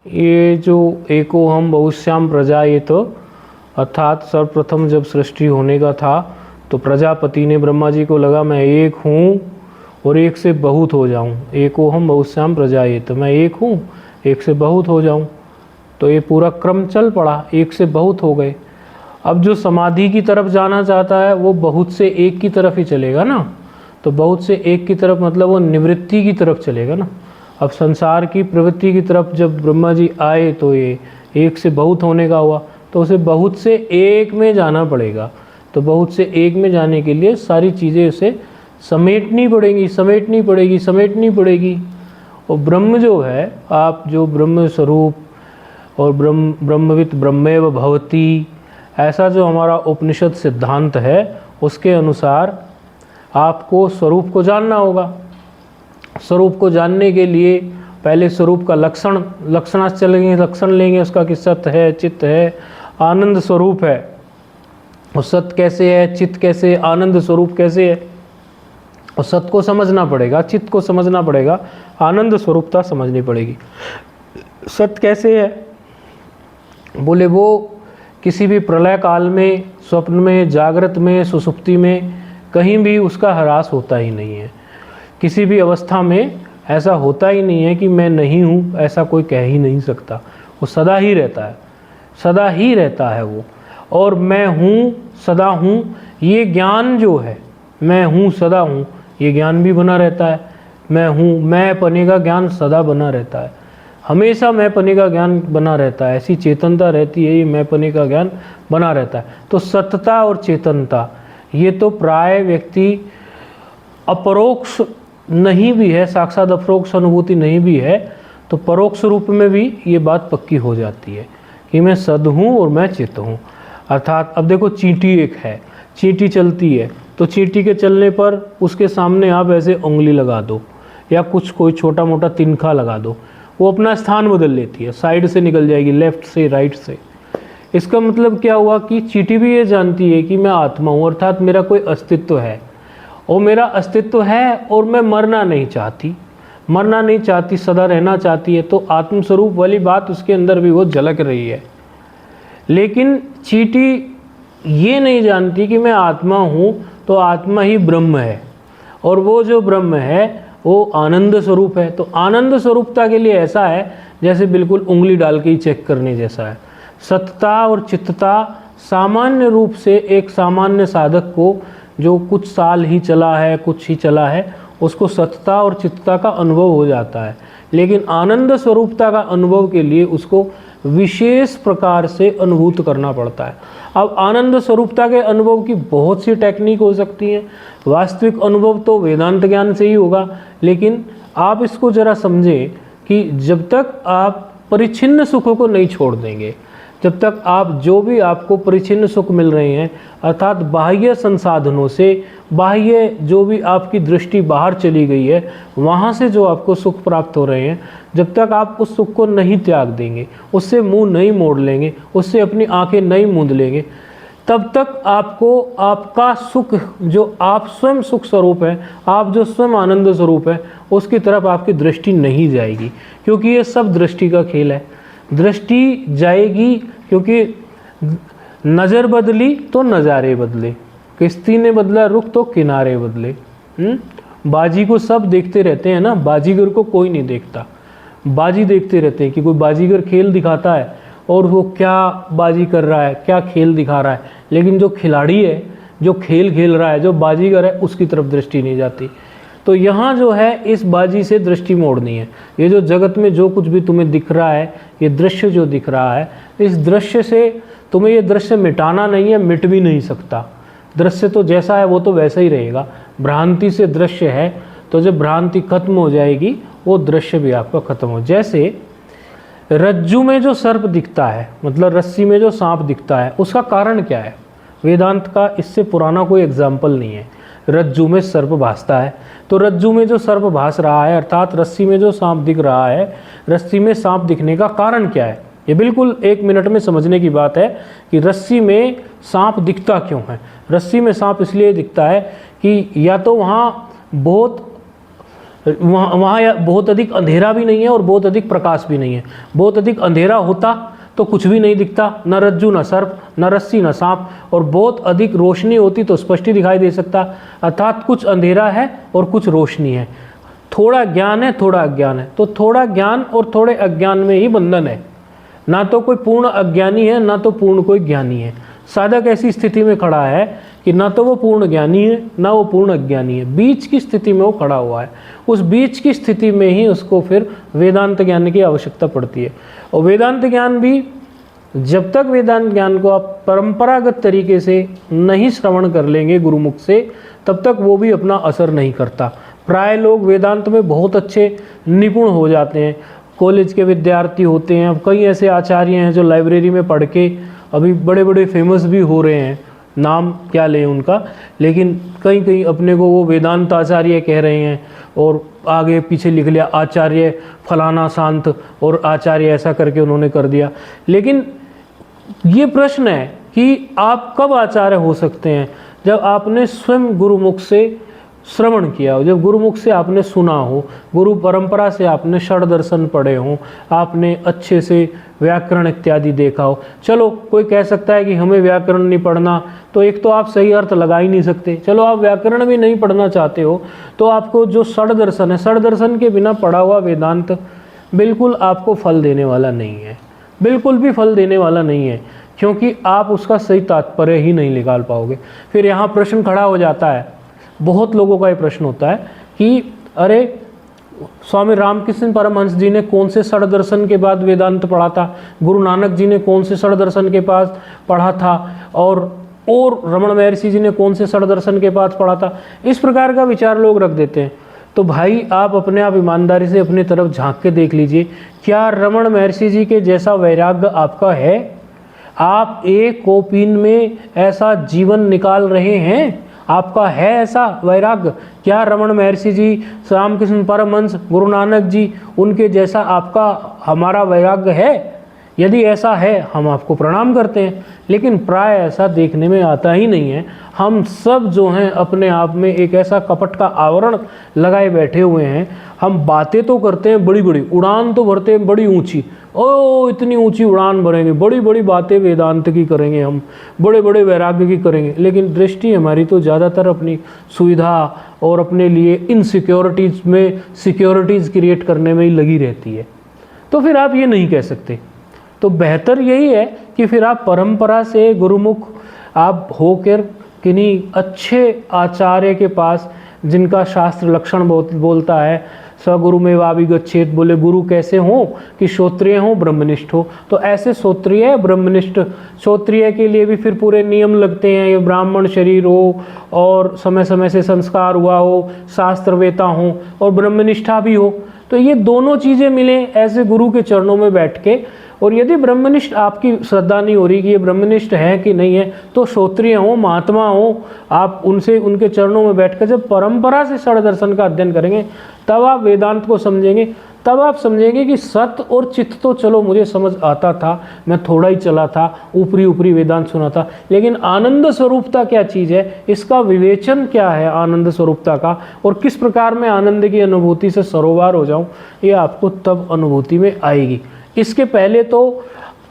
ये जो एको हम बहुश्याम प्रजा, ये तो अर्थात सर्वप्रथम जब सृष्टि होने का था तो प्रजापति ने ब्रह्मा जी को लगा मैं एक हूँ और एक से बहुत हो जाऊँ। एको हम बहुश्याम प्रजा, ये तो मैं एक हूँ, एक से बहुत हो जाऊँ। तो ये पूरा क्रम चल पड़ा, एक से बहुत हो गए। अब जो समाधि की तरफ जाना चाहता है वो बहुत से एक की तरफ ही चलेगा ना। तो बहुत से एक की तरफ मतलब वो निवृत्ति की तरफ चलेगा ना। अब संसार की प्रवृत्ति की तरफ जब ब्रह्मा जी आए तो ये एक से बहुत होने का हुआ, तो उसे बहुत से एक में जाना पड़ेगा। तो बहुत से एक में जाने के लिए सारी चीज़ें उसे समेटनी पड़ेगी। और ब्रह्म जो है, आप जो ब्रह्म स्वरूप और ब्रह्मवित् ब्रह्मेव भवति, ऐसा जो हमारा उपनिषद सिद्धांत है उसके अनुसार आपको स्वरूप को जानना होगा। स्वरूप को जानने के लिए पहले स्वरूप का लक्षणार्थ चलेंगे, लक्षण लेंगे उसका कि सत है, चित्त है, आनंद स्वरूप है। और सत कैसे है, चित्त कैसे, आनंद स्वरूप कैसे है। और सत को समझना पड़ेगा, चित्त को समझना पड़ेगा, आनंद स्वरूपता समझनी पड़ेगी। सत कैसे है बोले, वो किसी भी प्रलय काल में, स्वप्न में, जागृत में, सुषुप्ति में कहीं भी उसका ह्रास होता ही नहीं है। किसी भी अवस्था में ऐसा होता ही नहीं है कि मैं नहीं हूँ, ऐसा कोई कह ही नहीं सकता। वो सदा ही रहता है, सदा ही रहता है वो। और मैं हूँ, सदा हूँ, ये ज्ञान जो है, मैं हूँ सदा हूँ, ये ज्ञान भी बना रहता है। मैं हूँ, मैं पने का ज्ञान सदा बना रहता है, हमेशा मैं पने का ज्ञान बना रहता है। ऐसी चेतनता रहती है, ये मैं पने का ज्ञान बना रहता है। तो सत्ता और चेतनता ये तो प्राय व्यक्ति अपरोक्ष नहीं भी है, साक्षात अपरोक्ष अनुभूति नहीं भी है, तो परोक्ष रूप में भी ये बात पक्की हो जाती है कि मैं सद हूँ और मैं चित्त हूँ। अर्थात अब देखो चींटी एक है, चींटी चलती है, तो चींटी के चलने पर उसके सामने आप ऐसे उंगली लगा दो या कुछ कोई छोटा मोटा तिनका लगा दो, वो अपना स्थान बदल लेती है, साइड से निकल जाएगी, लेफ्ट से राइट से। इसका मतलब क्या हुआ कि चींटी भी ये जानती है कि मैं आत्मा हूँ, अर्थात मेरा कोई अस्तित्व है और मेरा अस्तित्व है और मैं मरना नहीं चाहती, सदा रहना चाहती है। तो आत्मस्वरूप वाली बात उसके अंदर भी वो झलक रही है। लेकिन चींटी ये नहीं जानती कि मैं आत्मा हूँ, तो आत्मा ही ब्रह्म है और वो जो ब्रह्म है वो आनंद स्वरूप है। तो आनंद स्वरूपता के लिए ऐसा है जैसे बिल्कुल उंगली डाल के ही चेक करने जैसा है। सत्ता और चित्तता सामान्य रूप से एक सामान्य साधक को जो कुछ साल ही चला है, कुछ ही चला है, उसको सत्ता और चित्तता का अनुभव हो जाता है। लेकिन आनंद स्वरूपता का अनुभव के लिए उसको विशेष प्रकार से अनुभूत करना पड़ता है। अब आनंद स्वरूपता के अनुभव की बहुत सी टेक्निक हो सकती हैं। वास्तविक अनुभव तो वेदांत ज्ञान से ही होगा, लेकिन आप इसको ज़रा समझें कि जब तक आप परिच्छिन्न सुखों को नहीं छोड़ देंगे, जब तक आप जो भी आपको परिच्छिन्न सुख मिल रहे हैं, अर्थात बाह्य संसाधनों से, बाह्य जो भी आपकी दृष्टि बाहर चली गई है, वहाँ से जो आपको सुख प्राप्त हो रहे हैं, जब तक आप उस सुख को नहीं त्याग देंगे, उससे मुंह नहीं मोड़ लेंगे, उससे अपनी आंखें नहीं मूंद लेंगे, तब तक आपको आपका सुख, जो आप स्वयं सुख स्वरूप है, आप जो स्वयं आनंद स्वरूप है, उसकी तरफ आपकी दृष्टि नहीं जाएगी। क्योंकि ये सब दृष्टि का खेल है। दृष्टि जाएगी क्योंकि नज़र बदली तो नज़ारे बदले, किश्ती ने बदला रुख तो किनारे बदले। बाजी को सब देखते रहते हैं ना, बाजीगर को कोई नहीं देखता। बाजी देखते रहते हैं कि कोई बाजीगर खेल दिखाता है और वो क्या बाजी कर रहा है, क्या खेल दिखा रहा है, लेकिन जो खिलाड़ी है, जो खेल खेल रहा है, जो बाजीगर है, उसकी तरफ दृष्टि नहीं जाती। तो यहाँ जो है इस बाजी से दृष्टि मोड़नी है। ये जो जगत में जो कुछ भी तुम्हें दिख रहा है, ये दृश्य जो दिख रहा है, इस दृश्य से तुम्हें ये दृश्य मिटाना नहीं है, मिट भी नहीं सकता। दृश्य तो जैसा है वो तो वैसा ही रहेगा। भ्रांति से दृश्य है, तो जब भ्रांति खत्म हो जाएगी वो दृश्य भी आपका खत्म हो। जैसे रज्जु में जो सर्प दिखता है, मतलब रस्सी में जो सांप दिखता है, उसका कारण क्या है? वेदांत का इससे पुराना कोई एग्जाम्पल नहीं है। रज्जु में सर्प भासता है, तो रज्जु में जो सर्प भास रहा है, अर्थात रस्सी में जो सांप दिख रहा है, रस्सी में सांप दिखने का कारण क्या है? ये बिल्कुल 1 मिनट में समझने की बात है कि रस्सी में सांप दिखता क्यों है। रस्सी में सांप इसलिए दिखता है कि या तो वहाँ बहुत वहाँ बहुत अधिक अंधेरा भी नहीं है और बहुत अधिक प्रकाश भी नहीं है। बहुत अधिक अंधेरा होता तो कुछ भी नहीं दिखता, न रज्जू न सर्प न रस्सी न सांप, और बहुत अधिक रोशनी होती तो स्पष्ट ही दिखाई दे सकता। अर्थात कुछ अंधेरा है और कुछ रोशनी है, थोड़ा ज्ञान है थोड़ा अज्ञान है। तो थोड़ा ज्ञान और थोड़े अज्ञान में ही बंधन है, ना तो कोई पूर्ण अज्ञानी है ना तो पूर्ण कोई ज्ञानी है। साधक ऐसी स्थिति में खड़ा है कि ना तो वो पूर्ण ज्ञानी है ना वो पूर्ण अज्ञानी है, बीच की स्थिति में वो खड़ा हुआ है। उस बीच की स्थिति में ही उसको फिर वेदांत ज्ञान की आवश्यकता पड़ती है। और वेदांत ज्ञान भी, जब तक वेदांत ज्ञान को आप परंपरागत तरीके से नहीं श्रवण कर लेंगे गुरुमुख से, तब तक वो भी अपना असर नहीं करता। प्राय लोग वेदांत में बहुत अच्छे निपुण हो जाते हैं, कॉलेज के विद्यार्थी होते हैं। अब कई ऐसे आचार्य हैं जो लाइब्रेरी में पढ़ के अभी बड़े बड़े फेमस भी हो रहे हैं, नाम क्या लें उनका, लेकिन कहीं कहीं अपने को वो वेदांत आचार्य कह रहे हैं और आगे पीछे लिख लिया आचार्य फलाना शांत और आचार्य ऐसा करके उन्होंने कर दिया। लेकिन ये प्रश्न है कि आप कब आचार्य हो सकते हैं? जब आपने स्वयं गुरुमुख से श्रवण किया हो, जब गुरुमुख से आपने सुना हो, गुरु परंपरा से आपने षड दर्शन पढ़े हों, आपने अच्छे से व्याकरण इत्यादि देखा हो। चलो कोई कह सकता है कि हमें व्याकरण नहीं पढ़ना, तो एक तो आप सही अर्थ लगा ही नहीं सकते। चलो आप व्याकरण भी नहीं पढ़ना चाहते हो तो आपको जो षड दर्शन है, षड दर्शन के बिना पढ़ा हुआ वेदांत बिल्कुल आपको फल देने वाला नहीं है, बिल्कुल भी फल देने वाला नहीं है, क्योंकि आप उसका सही तात्पर्य ही नहीं निकाल पाओगे। फिर यहाँ प्रश्न खड़ा हो जाता है, बहुत लोगों का ये प्रश्न होता है कि अरे स्वामी रामकृष्ण परमहंस जी ने कौन से षड दर्शन के बाद वेदांत पढ़ा था, गुरु नानक जी ने कौन से षड दर्शन के पास पढ़ा था, और रमण महर्षि जी ने कौन से षड दर्शन के पास पढ़ा था। इस प्रकार का विचार लोग रख देते हैं। तो भाई आप अपने आप ईमानदारी से अपनी तरफ झांक के देख लीजिए, क्या रमण महर्षि जी के जैसा वैराग्य आपका है? आप एक कोपीन में ऐसा जीवन निकाल रहे हैं? आपका है ऐसा वैराग्य? क्या रमण महर्षि जी, रामकृष्ण परमहंस, गुरु नानक जी, उनके जैसा आपका हमारा वैराग्य है? यदि ऐसा है हम आपको प्रणाम करते हैं, लेकिन प्राय ऐसा देखने में आता ही नहीं है। हम सब जो हैं अपने आप में एक ऐसा कपट का आवरण लगाए बैठे हुए हैं। हम बातें तो करते हैं बड़ी बड़ी, उड़ान तो भरते हैं बड़ी ऊंची, ओ इतनी ऊंची उड़ान भरेंगे, बड़ी बड़ी बातें वेदांत की करेंगे, हम बड़े बड़े वैराग्य की करेंगे, लेकिन दृष्टि हमारी तो ज़्यादातर अपनी सुविधा और अपने लिए इनसिक्योरिटीज़ में सिक्योरिटीज़ क्रिएट करने में ही लगी रहती है। तो फिर आप ये नहीं कह सकते। तो बेहतर यही है कि फिर आप परंपरा से गुरुमुख आप होकर किन्हीं अच्छे आचार्य के पास, जिनका शास्त्र लक्षण बोलता है सगुरु में वाभिगच्छेत, बोले गुरु कैसे हो कि श्रोत्रिय हो ब्रह्मनिष्ठ हो। तो ऐसे श्रोत्रिय ब्रह्मनिष्ठ, श्रोत्रिय के लिए भी फिर पूरे नियम लगते हैं, ये ब्राह्मण शरीर हो और समय समय से संस्कार हुआ हो, शास्त्रवेता हो और ब्रह्मनिष्ठा भी हो। तो ये दोनों चीज़ें मिले ऐसे गुरु के चरणों में बैठ के। और यदि ब्रह्मनिष्ठ आपकी श्रद्धा नहीं हो रही कि ये ब्रह्मनिष्ठ है कि नहीं है, तो श्रोत्रिय हो, महात्मा हो, आप उनसे उनके चरणों में बैठकर जब परंपरा से षड दर्शन का अध्ययन करेंगे, तब आप वेदांत को समझेंगे। तब आप समझेंगे कि सत और चित्त तो चलो मुझे समझ आता था, मैं थोड़ा ही चला था, ऊपरी ऊपरी वेदांत सुना था, लेकिन आनंद स्वरूपता क्या चीज़ है, इसका विवेचन क्या है आनंद स्वरूपता का, और किस प्रकार मैं आनंद की अनुभूति से सरोवर हो जाऊं, ये आपको तब अनुभूति में आएगी। इसके पहले तो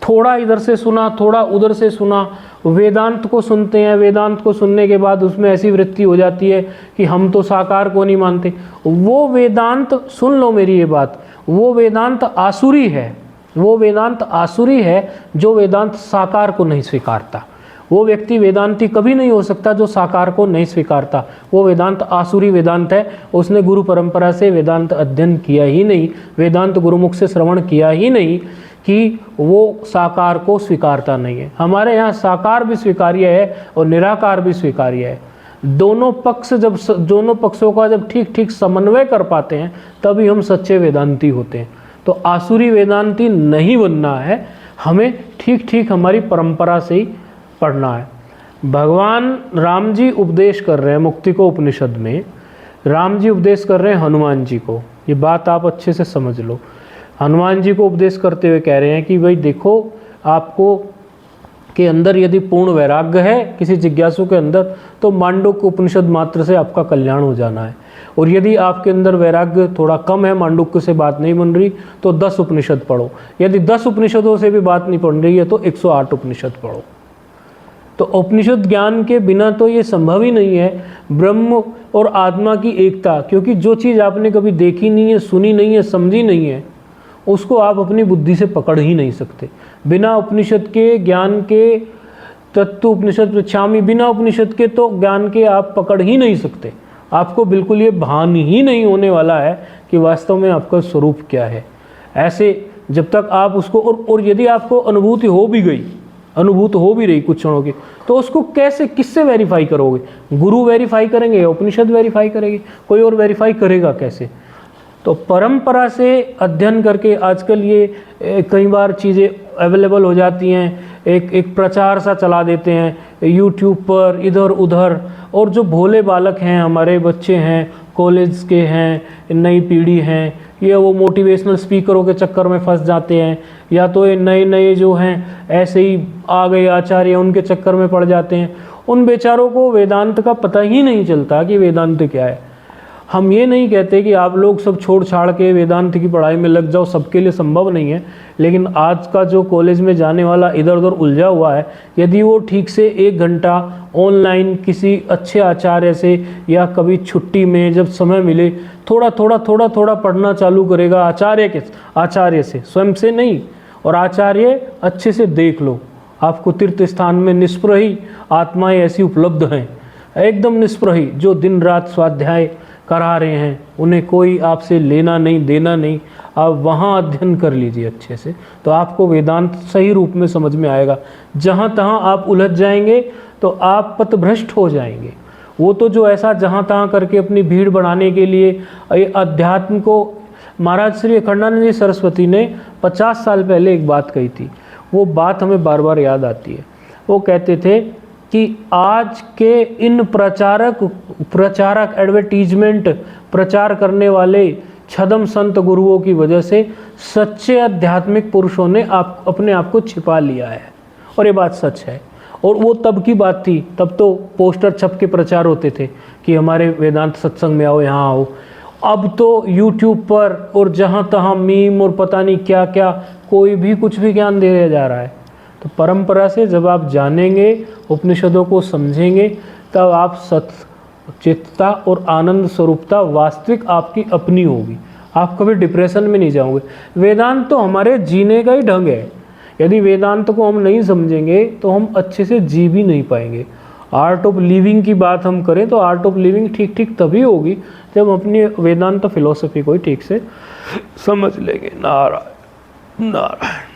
थोड़ा इधर से सुना, थोड़ा उधर से सुना, वेदांत को सुनते हैं, वेदांत को सुनने के बाद उसमें ऐसी वृत्ति हो जाती है कि हम तो साकार को नहीं मानते। वो वेदांत, सुन लो मेरी ये बात, वो वेदांत आसुरी है, वो वेदांत आसुरी है जो वेदांत साकार को नहीं स्वीकारता। वो व्यक्ति वेदांती कभी नहीं हो सकता जो साकार को नहीं स्वीकारता। वो वेदांत आसुरी वेदांत है, उसने गुरु परंपरा से वेदांत अध्ययन किया ही नहीं, वेदांत गुरुमुख से श्रवण किया ही नहीं, कि वो साकार को स्वीकारता नहीं है। हमारे यहाँ साकार भी स्वीकार्य है और निराकार भी स्वीकार्य है। दोनों पक्षों का जब ठीक ठीक समन्वय कर पाते हैं तभी हम सच्चे वेदांती होते हैं। तो आसुरी वेदांती नहीं बनना है, हमें ठीक ठीक हमारी परंपरा से ही पढ़ना है। भगवान राम जी उपदेश कर रहे हैं मुक्ति को उपनिषद में, राम जी उपदेश कर रहे हैं हनुमान जी को। ये बात आप अच्छे से समझ लो। हनुमान जी को उपदेश करते हुए कह रहे हैं कि भाई देखो, आपको के अंदर यदि पूर्ण वैराग्य है किसी जिज्ञासु के अंदर, तो मांडूक्य उपनिषद मात्र से आपका कल्याण हो जाना है। और यदि आपके अंदर वैराग्य थोड़ा कम है, मांडुक्य से बात नहीं बन रही, तो 10 उपनिषद पढ़ो। यदि 10 उपनिषदों से भी बात नहीं बन रही है तो 108 उपनिषद पढ़ो। तो उपनिषद ज्ञान के बिना तो ये संभव ही नहीं है ब्रह्म और आत्मा की एकता, क्योंकि जो चीज़ आपने कभी देखी नहीं है, सुनी नहीं है, समझी नहीं है, उसको आप अपनी बुद्धि से पकड़ ही नहीं सकते। बिना उपनिषद के ज्ञान के, तत्व उपनिषद पृच्छामि, बिना उपनिषद के तो ज्ञान के आप पकड़ ही नहीं सकते। आपको बिल्कुल ये भान ही नहीं होने वाला है कि वास्तव में आपका स्वरूप क्या है। ऐसे जब तक आप उसको और यदि आपको अनुभूति हो भी गई, अनुभूत हो भी रही कुछ क्षणों की, तो उसको कैसे, किससे वेरीफाई करोगे? गुरु वेरीफाई करेंगे या उपनिषद वेरीफाई करेगी? कोई और वेरीफाई करेगा कैसे? तो परंपरा से अध्ययन करके आजकल ये कई बार चीज़ें अवेलेबल हो जाती हैं, एक प्रचार सा चला देते हैं यूट्यूब पर इधर उधर, और जो भोले बालक हैं, हमारे बच्चे हैं, कॉलेज के हैं, नई पीढ़ी हैं, ये वो मोटिवेशनल स्पीकरों के चक्कर में फंस जाते हैं, या तो ये नए नए जो हैं ऐसे ही आ गए आचार्य, उनके चक्कर में पड़ जाते हैं। उन बेचारों को वेदांत का पता ही नहीं चलता कि वेदांत क्या है। हम ये नहीं कहते कि आप लोग सब छोड़ छाड़ के वेदांत की पढ़ाई में लग जाओ, सबके लिए संभव नहीं है, लेकिन आज का जो कॉलेज में जाने वाला इधर उधर उलझा हुआ है, यदि वो ठीक से 1 घंटा ऑनलाइन किसी अच्छे आचार्य से या कभी छुट्टी में जब समय मिले थोड़ा थोड़ा पढ़ना चालू करेगा आचार्य से, स्वयं से नहीं, और आचार्य अच्छे से देख लो, आपको तीर्थ स्थान में निष्प्रही आत्माएं ऐसी उपलब्ध हैं, एकदम निष्प्रही, जो दिन रात स्वाध्याय करा रहे हैं, उन्हें कोई आपसे लेना नहीं देना नहीं, आप वहाँ अध्ययन कर लीजिए अच्छे से, तो आपको वेदांत सही रूप में समझ में आएगा। जहाँ तहाँ आप उलझ जाएंगे तो आप पथभ्रष्ट हो जाएंगे। वो तो जो ऐसा जहाँ तहाँ करके अपनी भीड़ बढ़ाने के लिए अध्यात्म को, महाराज श्री अखंडानंद जी सरस्वती ने 50 साल पहले एक बात कही थी, वो बात हमें बार बार याद आती है। वो कहते थे कि आज के इन प्रचारक एडवर्टीजमेंट प्रचार करने वाले छदम संत गुरुओं की वजह से सच्चे आध्यात्मिक पुरुषों ने अपने आप को छिपा लिया है। और ये बात सच है। और वो तब की बात थी, तब तो पोस्टर छप के प्रचार होते थे कि हमारे वेदांत सत्संग में आओ, यहाँ आओ। अब तो यूट्यूब पर और जहाँ तहाँ मीम और पता नहीं क्या क्या, कोई भी कुछ भी ज्ञान दे दिया जा रहा है। तो परंपरा से जब आप जानेंगे, उपनिषदों को समझेंगे, तब आप सच्चित्तता और आनंद स्वरूपता वास्तविक आपकी अपनी होगी। आप कभी डिप्रेशन में नहीं जाओगे। वेदांत तो हमारे जीने का ही ढंग है। यदि वेदांत को हम नहीं समझेंगे तो हम अच्छे से जी भी नहीं पाएंगे। आर्ट ऑफ लिविंग की बात हम करें तो आर्ट ऑफ लिविंग ठीक ठीक तभी होगी जब हम अपनी वेदांत फिलॉसफी को ही ठीक से समझ लेंगे। नारायण नारायण।